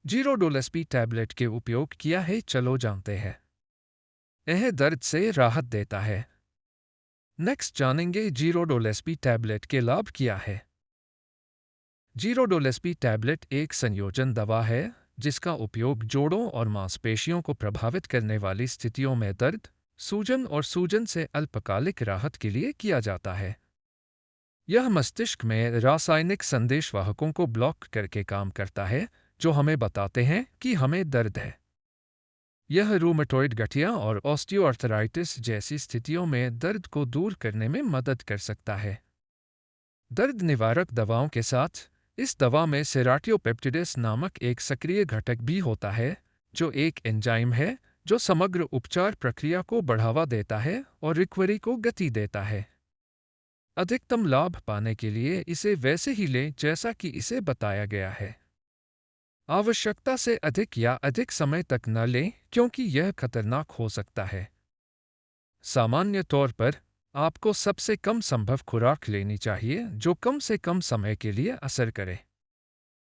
जीरोडोलेस्पी tablet के उपयोग किया है, चलो जानते हैं। यह दर्द से राहत देता है। नेक्स्ट जानेंगे जीरोडोलेस्पी टैबलेट के लाभ क्या है। जीरोडोलेस्पी टैबलेट एक संयोजन दवा है जिसका उपयोग जोड़ों और मांसपेशियों को प्रभावित करने वाली स्थितियों में दर्द, सूजन और सूजन से अल्पकालिक राहत के लिए किया जाता है। यह मस्तिष्क में रासायनिक संदेशवाहकों को ब्लॉक करके काम करता है जो हमें बताते हैं कि हमें दर्द है। यह रूमेटॉइड गठिया और ऑस्टियोआर्थराइटिस जैसी स्थितियों में दर्द को दूर करने में मदद कर सकता है। दर्द निवारक दवाओं के साथ इस दवा में सेराटियोपेप्टिडेस नामक एक सक्रिय घटक भी होता है जो एक एंजाइम है जो समग्र उपचार प्रक्रिया को बढ़ावा देता है और रिकवरी को गति देता है। अधिकतम लाभ पाने के लिए इसे वैसे ही लें जैसा कि इसे बताया गया है। आवश्यकता से अधिक या अधिक समय तक न लें क्योंकि यह खतरनाक हो सकता है। सामान्य तौर पर आपको सबसे कम संभव खुराक लेनी चाहिए जो कम से कम समय के लिए असर करे।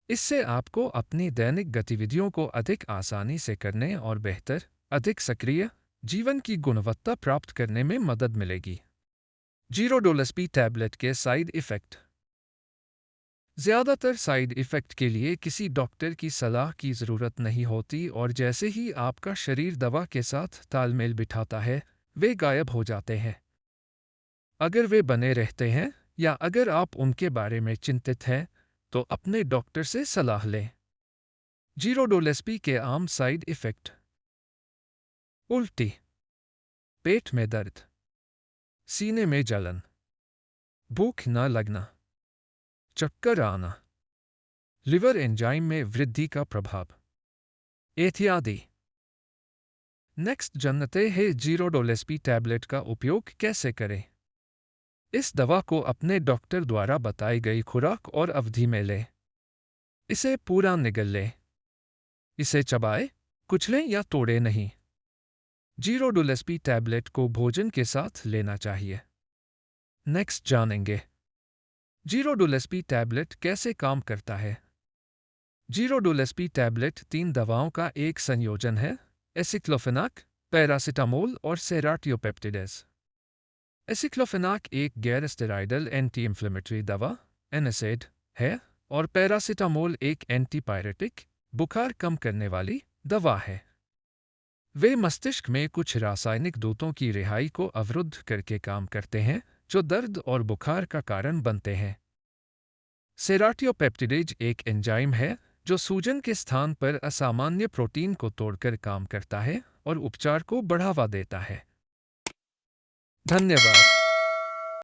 इससे आपको अपनी दैनिक गतिविधियों को अधिक आसानी से करने और बेहतर, अधिक सक्रिय जीवन की गुणवत्ता प्राप्त करने में मदद मिलेगी। जीरोडोलेस्पी टैबलेट के साइड इफ़ेक्ट। ज़्यादातर साइड इफ़ेक्ट के लिए किसी डॉक्टर की सलाह की ज़रूरत नहीं होती और जैसे ही आपका शरीर दवा के साथ तालमेल बिठाता है, वे गायब हो जाते हैं। अगर वे बने रहते हैं या अगर आप उनके बारे में चिंतित हैं, तो अपने डॉक्टर से सलाह लें। जीरोडोलेस्पी के आम साइड इफ़ेक्ट: उल्टी, पेट में दर्द, सीने में जलन, भूख न लगना, चक्कर आना, लिवर एंजाइम में वृद्धि का प्रभाव इत्यादि। नेक्स्ट जानते हैं जीरोडोलेस्पी टैबलेट का उपयोग कैसे करें। इस दवा को अपने डॉक्टर द्वारा बताई गई खुराक और अवधि में लें। इसे पूरा निगल लें। इसे चबाएं, कुचलें या तोड़ें नहीं। जीरोडोलेस्पी टैबलेट को भोजन के साथ लेना चाहिए। नेक्स्ट जानेंगे जीरोडोलेस्पी टैबलेट कैसे काम करता है। जीरोडोलेस्पी टैबलेट 3 दवाओं का एक संयोजन है: एसिक्लोफेनाक, पैरासिटामोल और सेराटियोपेप्टिडेस। एसिक्लोफेनाक एक गैर स्टेरॉयडल एंटी इंफ्लेमेटरी दवा एनएसएड है और पैरासिटामोल एक एंटीपायरेटिक, बुखार कम करने वाली दवा है। वे मस्तिष्क में कुछ रासायनिक दूतों की रिहाई को अवरुद्ध करके काम करते हैं जो दर्द और बुखार का कारण बनते हैं। सेराटियोपेप्टिडेज एक एंजाइम है जो सूजन के स्थान पर असामान्य प्रोटीन को तोड़कर काम करता है और उपचार को बढ़ावा देता है। धन्यवाद।